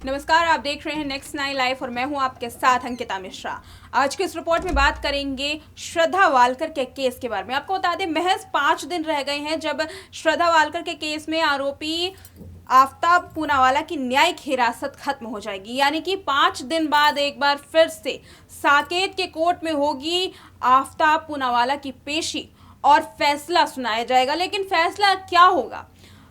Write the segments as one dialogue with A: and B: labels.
A: नमस्कार, आप देख रहे हैं नेक्स्ट 9 लाइव और मैं हूं आपके साथ अंकिता मिश्रा। आज के इस रिपोर्ट में बात करेंगे श्रद्धा वालकर के केस के बारे में। आपको बता दें, महज 5 दिन रह गए हैं जब श्रद्धा वालकर के केस में आरोपी आफ्ताब पूनावाला की न्यायिक हिरासत खत्म हो जाएगी। यानी कि 5 दिन बाद एक बार फिर से साकेत के कोर्ट में होगी आफ्ताब पूनावाला की पेशी और फैसला सुनाया जाएगा। लेकिन फैसला क्या होगा?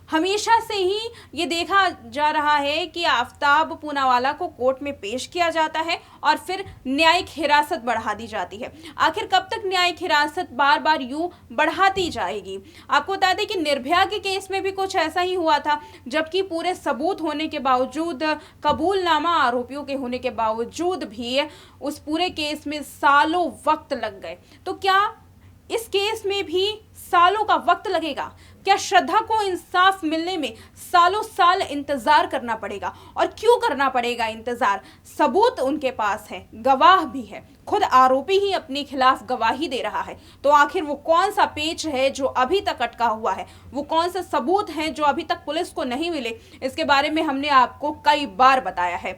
A: हमेशा से ही ये देखा जा रहा है कि आफ्ताब पूनावाला को कोर्ट में पेश किया जाता है और फिर न्यायिक हिरासत बढ़ा दी जाती है। आखिर कब तक न्यायिक हिरासत बार बार यूं बढ़ाती जाएगी? आपको बता दें कि निर्भया के केस में भी कुछ ऐसा ही हुआ था, जबकि पूरे सबूत होने के बावजूद, कबूलनामा आरोपियों के होने के बावजूद भी उस पूरे केस में सालों वक्त लग गए। तो क्या इस केस में भी सालों का वक्त लगेगा? क्या श्रद्धा को इंसाफ मिलने में सालों साल इंतजार करना पड़ेगा? और क्यों करना पड़ेगा इंतजार? सबूत उनके पास है, गवाह भी है, खुद आरोपी ही अपने खिलाफ गवाही दे रहा है। तो आखिर वो कौन सा पेच है जो अभी तक अटका हुआ है? वो कौन सा सबूत है जो अभी तक पुलिस को नहीं मिले? इसके बारे में हमने आपको कई बार बताया है।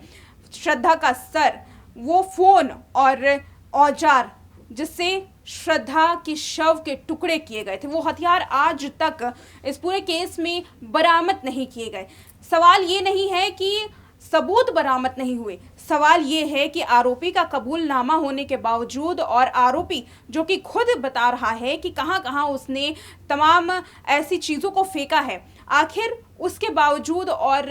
A: श्रद्धा का सर, वो फोन और औजार जिससे श्रद्धा की शव के टुकड़े किए गए थे, वो हथियार आज तक इस पूरे केस में बरामद नहीं किए गए। सवाल ये नहीं है कि सबूत बरामद नहीं हुए, सवाल ये है कि आरोपी का कबूलनामा होने के बावजूद और आरोपी जो कि खुद बता रहा है कि कहां कहां उसने तमाम ऐसी चीज़ों को फेंका है, आखिर उसके बावजूद और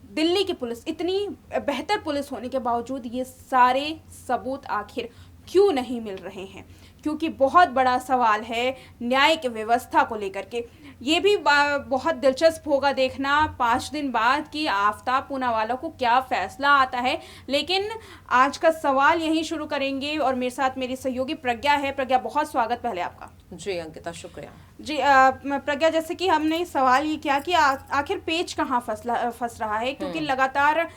A: दिल्ली की पुलिस, इतनी बेहतर पुलिस होने के बावजूद, ये सारे सबूत आखिर क्यों नहीं मिल रहे हैं? क्योंकि बहुत बड़ा सवाल है न्यायिक व्यवस्था को लेकर के। ये भी बहुत दिलचस्प होगा देखना 5 दिन बाद कि आफ्ताब पूनावाला को क्या फैसला आता है। लेकिन आज का सवाल यहीं शुरू करेंगे और मेरे साथ मेरी सहयोगी प्रज्ञा है। प्रज्ञा, बहुत स्वागत पहले आपका।
B: जी अंकिता, शुक्रिया।
A: जी प्रज्ञा, जैसे कि हमने सवाल ये किया कि आखिर पेच कहाँ फंस रहा है, क्योंकि लगातार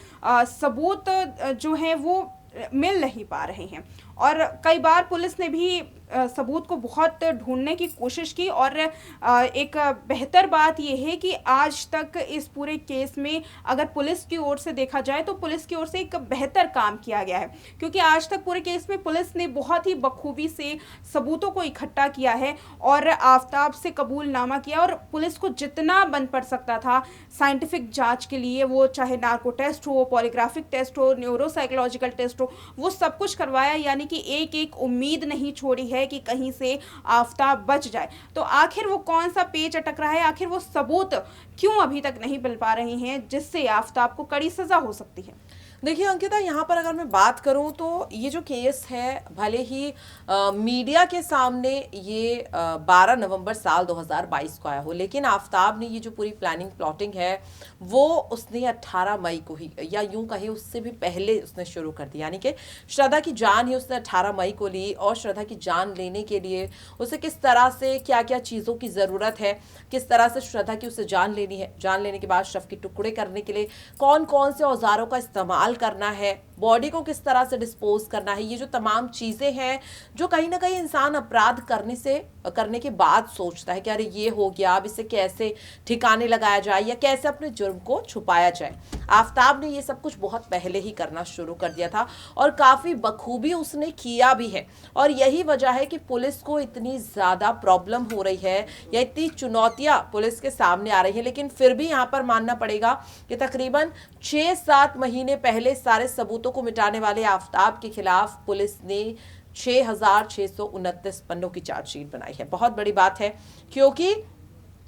A: सबूत जो है वो मिल नहीं पा रहे हैं और कई बार पुलिस ने भी सबूत को बहुत ढूंढने की कोशिश की। और एक बेहतर बात यह है कि आज तक इस पूरे केस में अगर पुलिस की ओर से देखा जाए तो पुलिस की ओर से एक बेहतर काम किया गया है, क्योंकि आज तक पूरे केस में पुलिस ने बहुत ही बखूबी से सबूतों को इकट्ठा किया है और आफ्ताब से कबूलनामा किया। और पुलिस को जितना बन पड़ सकता था साइंटिफिक जांच के लिए, वो चाहे नार्को टेस्ट हो, पॉलीग्राफिक टेस्ट हो, न्यूरोसाइकोलॉजिकल टेस्ट हो, वो सब कुछ करवाया। यानी कि एक एक उम्मीद नहीं छोड़ी है कि कहीं से आफ्ताब बच जाए। तो आखिर वो कौन सा पेच अटक रहा है? आखिर वो सबूत क्यों अभी तक नहीं मिल पा रहे हैं जिससे आफ्ताब को कड़ी सजा हो सकती है?
B: देखिए अंकिता, यहाँ पर अगर मैं बात करूँ तो ये जो केस है, भले ही मीडिया के सामने ये 12 नवंबर साल 2022 को आया हो, लेकिन आफ्ताब ने ये जो पूरी प्लानिंग प्लॉटिंग है वो उसने 18 मई को ही, या यूं कहे उससे भी पहले उसने शुरू कर दी। यानी कि श्रद्धा की जान ही उसने 18 मई को ली और श्रद्धा की जान लेने के लिए उसे किस तरह से क्या क्या चीज़ों की ज़रूरत है, किस तरह से श्रद्धा की उसे जान लेनी है, जान लेने के बाद शव के टुकड़े करने के लिए कौन कौन से औजारों का इस्तेमाल करना है, बॉडी को किस तरह से डिस्पोज करना है, ये जो तमाम चीज़ें हैं जो कहीं ना कहीं इंसान अपराध करने के बाद सोचता है कि अरे ये हो गया, अब इसे कैसे ठिकाने लगाया जाए या कैसे अपने जुर्म को छुपाया जाए। आफ्ताब ने ये सब कुछ बहुत पहले ही करना शुरू कर दिया था और काफ़ी बखूबी उसने किया भी है। और यही वजह है कि पुलिस को इतनी ज़्यादा प्रॉब्लम हो रही है या इतनी चुनौतियाँ पुलिस के सामने आ रही हैं। लेकिन फिर भी यहाँ पर मानना पड़ेगा कि तकरीबन 6-7 महीने पहले सारे सबूतों को मिटाने वाले आफ्ताब के खिलाफ पुलिस ने 6,629 पन्नों की चार्जशीट बनाई है। बहुत बड़ी बात है, क्योंकि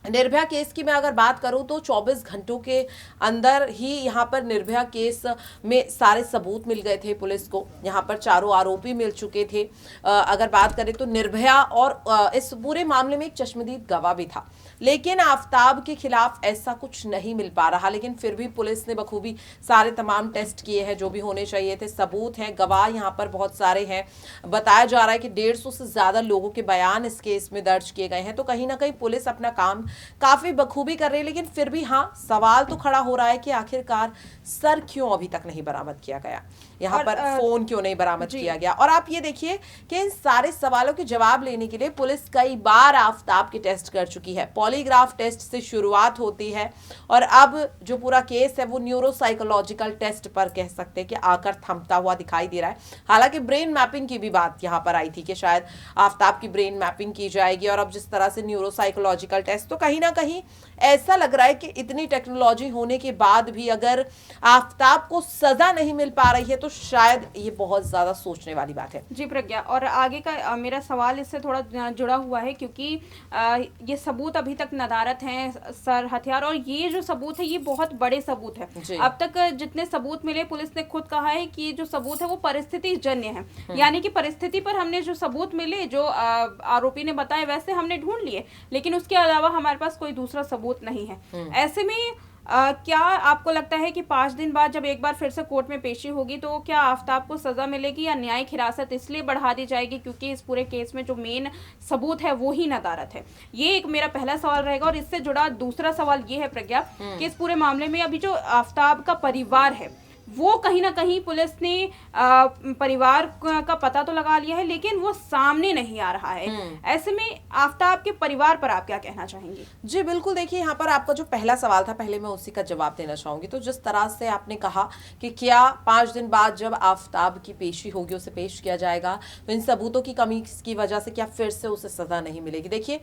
B: निर्भया केस की मैं अगर बात करूं तो 24 घंटों के अंदर ही यहां पर निर्भया केस में सारे सबूत मिल गए थे पुलिस को। यहां पर चारों आरोपी मिल चुके थे। अगर बात करें तो निर्भया और इस पूरे मामले में एक चश्मदीद गवाह भी था, लेकिन आफ्ताब के खिलाफ ऐसा कुछ नहीं मिल पा रहा। लेकिन फिर भी पुलिस ने बखूबी सारे तमाम टेस्ट किए हैं जो भी होने चाहिए थे, सबूत हैं, गवाह यहाँ पर बहुत सारे हैं। बताया जा रहा है कि 150 से ज़्यादा लोगों के बयान इस केस में दर्ज किए गए हैं। तो कहीं ना कहीं पुलिस अपना काम काफी बखूबी कर रहे हैं, लेकिन फिर भी हाँ सवाल तो खड़ा हो रहा है कि आखिरकार सर क्यों अभी तक नहीं बरामद किया गया, यहाँ पर फोन क्यों नहीं बरामद किया गया। और आप ये देखिए कि इन सारे सवालों के जवाब लेने के लिए पुलिस कई बार आफ्ताब के टेस्ट कर चुकी है। पॉलीग्राफ टेस्ट से शुरुआत होती है और अब जो पूरा केस है वो न्यूरोसाइकोलॉजिकल टेस्ट पर कह सकते हैं कि आकर थमता हुआ दिखाई दे रहा है। हालांकि ब्रेन मैपिंग की भी बात यहाँ पर आई थी कि शायद आफ्ताब की ब्रेन मैपिंग की जाएगी, और अब जिस तरह से न्यूरोसाइकोलॉजिकल टेस्ट, तो कहीं ना कहीं ऐसा लग रहा है कि इतनी टेक्नोलॉजी होने के बाद भी अगर आफ्ताब को सजा नहीं मिल पा रही है तो शायद ये बहुत ज्यादा सोचने वाली बात है।
A: जी प्रज्ञा, और आगे का मेरा सवाल इससे थोड़ा जुड़ा हुआ है, क्योंकि ये सबूत अभी तक नदारत हैं, सर, हथियार, और ये जो सबूत है ये बहुत बड़े सबूत है। अब तक जितने सबूत मिले, पुलिस ने खुद कहा है कि जो सबूत है वो परिस्थिति जन्य है, यानी कि परिस्थिति पर हमने जो सबूत मिले, जो आरोपी ने बताया वैसे हमने ढूंढ लिए, लेकिन उसके अलावा हमारे पास कोई दूसरा सबूत नहीं है। ऐसे में क्या आपको लगता है कि 5 दिन बाद जब एक बार फिर से कोर्ट में पेशी होगी तो क्या आफ्ताब को सजा मिलेगी, या न्यायिक हिरासत इसलिए बढ़ा दी जाएगी क्योंकि इस पूरे केस में जो मेन सबूत है वो ही नदारत है? ये एक मेरा पहला सवाल रहेगा। और इससे जुड़ा दूसरा सवाल ये है प्रज्ञा कि इस पूरे मामले में अभी जो आफ्ताब का परिवार है वो कहीं ना कहीं पुलिस ने परिवार का पता तो लगा लिया है, लेकिन वो सामने नहीं आ रहा है। ऐसे में आफ्ताब के परिवार पर आप क्या कहना चाहेंगे?
B: जी बिल्कुल, देखिए यहाँ पर आपका जो पहला सवाल था, पहले मैं उसी का जवाब देना चाहूंगी। तो जिस तरह से आपने कहा कि क्या 5 दिन बाद जब आफ्ताब की पेशी होगी, उसे पेश किया जाएगा, तो इन सबूतों की कमी की वजह से क्या फिर से उसे सजा नहीं मिलेगी? देखिए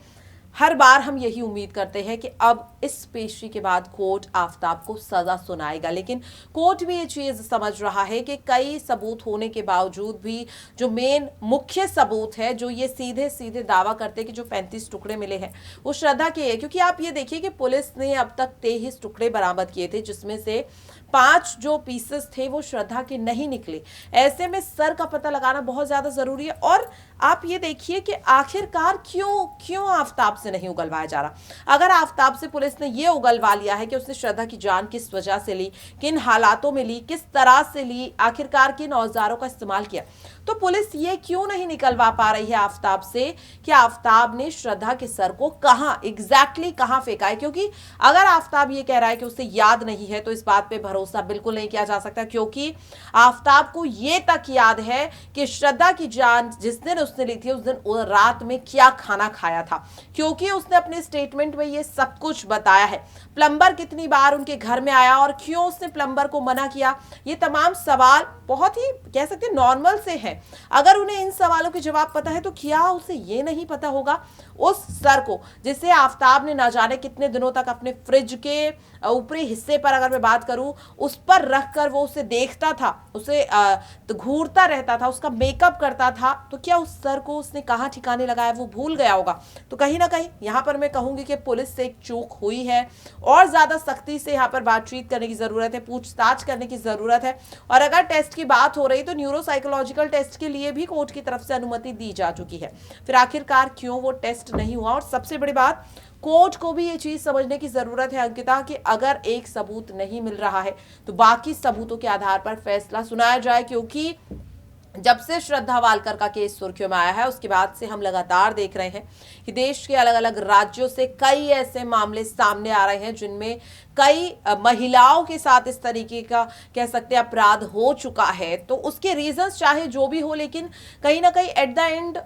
B: हर बार हम यही उम्मीद करते हैं कि अब इस पेशी के बाद कोर्ट आफ्ताब को सजा सुनाएगा, लेकिन कोर्ट भी ये चीज समझ रहा है कि कई सबूत होने के बावजूद भी जो मेन मुख्य सबूत है, जो ये सीधे सीधे दावा करते हैं कि जो 35 टुकड़े मिले हैं वो श्रद्धा के है। क्योंकि आप ये देखिए कि पुलिस ने अब तक 23 टुकड़े बरामद किए थे, जिसमें से 5 जो पीसेस थे वो श्रद्धा के नहीं निकले। ऐसे में सर का पता लगाना बहुत ज्यादा जरूरी है। और आप ये देखिए कि आखिरकार क्यों आफ्ताब से नहीं उगलवाया जा रहा। अगर आफ्ताब से पुलिस ने ये उगलवा लिया है कि उसने श्रद्धा की जान किस वजह से ली, किन हालातों में ली, किस तरह से ली, आखिरकार किन औजारों का इस्तेमाल किया, तो पुलिस ये क्यों नहीं निकलवा पा रही है आफ्ताब से कि आफ्ताब ने श्रद्धा के सर को कहां एग्जैक्टली कहां फेंका है? क्योंकि अगर आफ्ताब ये कह रहा है कि उसे याद नहीं है तो इस बात पे भरोसा बिल्कुल नहीं किया जा सकता, क्योंकि आफ्ताब को ये तक याद है कि श्रद्धा की जान जिस दिन उसने ली थी उस दिन रात में क्या खाना खाया था, क्योंकि उसने अपने स्टेटमेंट में ये सब कुछ बताया है। प्लम्बर कितनी बार उनके घर में आया और क्यों उसने प्लम्बर को मना किया, ये तमाम सवाल बहुत ही कह सकते हैं नॉर्मल से हैं। अगर उन्हें इन सवालों के जवाब पता है तो क्या उसे ये नहीं पता होगा उस सर को जिसे आफ्ताब ने ना जाने कितने दिनों तक अपने फ्रिज के ऊपरी हिस्से पर, अगर मैं बात करूं, उस पर रखकर वो उसे देखता था, उसे घूरता रहता था, उसका मेकअप करता था, तो क्या उस सर को उसने कहां ठिकाने लगाया वो भूल गया होगा? तो कहीं ना कहीं यहां पर मैं कहूंगी कि पुलिस से एक चूक हुई है और ज्यादा सख्ती से यहां पर बातचीत करने की जरूरत है, पूछताछ करने की जरूरत है। और अगर टेस्ट की बात हो रही तो न्यूरोसाइकोलॉजिकल टेस्ट के लिए भी कोर्ट की तरफ से अनुमति दी जा चुकी है। फिर आखिरकार क्यों वो टेस्ट नहीं हुआ? और सबसे बड़ी बात, कोर्ट को भी ये चीज समझने की जरूरत है अंकिता कि अगर एक सबूत नहीं मिल रहा है तो बाकी सबूतों के आधार पर फैसला सुनाया जाए। क्योंकि जब से श्रद्धा वालकर का केस सुर्खियों में आया है उसके बाद से हम लगातार देख रहे हैं कि देश के अलग अलग राज्यों से कई ऐसे मामले सामने आ रहे हैं जिनमें कई महिलाओं के साथ इस तरीके का कह सकते हैं अपराध हो चुका है। तो उसके रीजंस चाहे जो भी हो, लेकिन कहीं ना कहीं एट द एंड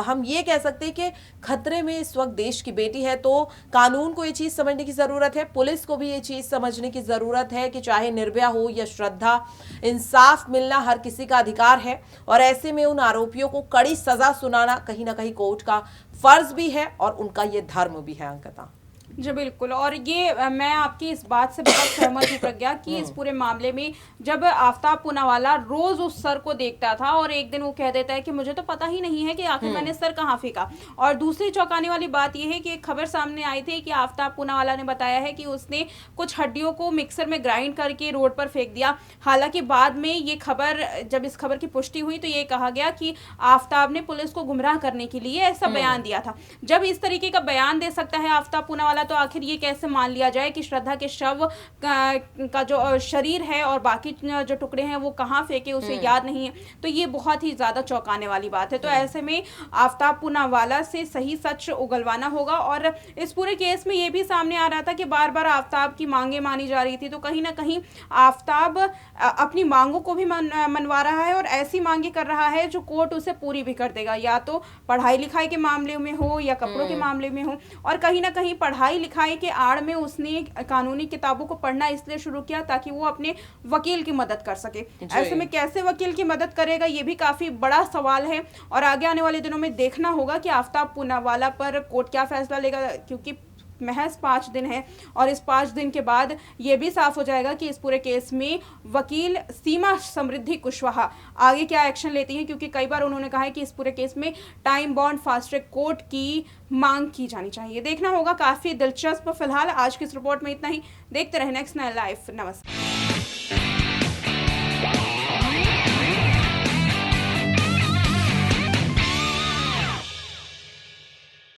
B: हम ये कह सकते हैं कि खतरे में इस वक्त देश की बेटी है। तो कानून को ये चीज समझने की जरूरत है, पुलिस को भी ये चीज समझने की जरूरत है कि चाहे निर्भया हो या श्रद्धा, इंसाफ मिलना हर किसी का अधिकार है। और ऐसे में उन आरोपियों को कड़ी सजा सुनाना कहीं ना कहीं कोर्ट का फर्ज भी है और उनका ये धर्म भी है अंकिता।
A: जी बिल्कुल, और ये मैं आपकी इस बात से बहुत सहमत हूँ प्रज्ञा कि इस पूरे मामले में जब आफ्ताब पूनावाला रोज उस सर को देखता था और एक दिन वो कह देता है कि मुझे तो पता ही नहीं है कि आखिर मैंने सर कहाँ फेंका। और दूसरी चौंकाने वाली बात यह है कि एक खबर सामने आई थी कि आफ्ताब पूनावाला ने बताया है कि उसने कुछ हड्डियों को मिक्सर में ग्राइंड करके रोड पर फेंक दिया। हालांकि बाद में ये खबर, जब इस खबर की पुष्टि हुई तो ये कहा गया कि आफ्ताब ने पुलिस को गुमराह करने के लिए ऐसा बयान दिया था। जब इस तरीके का बयान दे सकता है आफ्ताब पूनावाला तो आखिर ये कैसे मान लिया जाए कि श्रद्धा के शव का जो शरीर है और बाकी जो टुकड़े हैं वो कहाँ फेंके उसे याद नहीं है। तो ये बहुत ही ज़्यादा चौंकाने वाली बात है। तो ऐसे में आफ्ताब पूनावाला से सही सच उगलवाना होगा। और इस पूरे केस में ये भी सामने आ रहा था कि बार बार आफ्ताब की मांगे मानी जा रही थी, तो कहीं ना कहीं आफ्ताब अपनी मांगों को भी मनवा रहा है और ऐसी मांगे कर रहा है जो कोर्ट उसे पूरी भी कर देगा, या तो पढ़ाई लिखाई के मामले में हो या कपड़ों के मामले में हो। और कहीं ना कहीं पढ़ाई लिखाई के आड़ में उसने कानूनी किताबों को पढ़ना इसलिए शुरू किया ताकि वो अपने वकील की मदद कर सके। ऐसे में कैसे वकील की मदद करेगा, ये भी काफी बड़ा सवाल है और आगे आने वाले दिनों में देखना होगा कि आफ्ताब पूनावाला पर कोर्ट क्या फैसला लेगा, क्योंकि महज 5 दिन है और इस 5 दिन के बाद ये भी साफ हो जाएगा कि इस पूरे केस में वकील सीमा समृद्धि कुशवाहा आगे क्या एक्शन लेती हैं, क्योंकि कई बार उन्होंने कहा है कि इस पूरे केस में time bound fast track court की मांग की जानी चाहिए। देखना होगा, काफी दिलचस्प। फिलहाल आज की इस रिपोर्ट में इतना ही। देखते रहे नेक्स्ट नाइन लाइव। नमस्कार।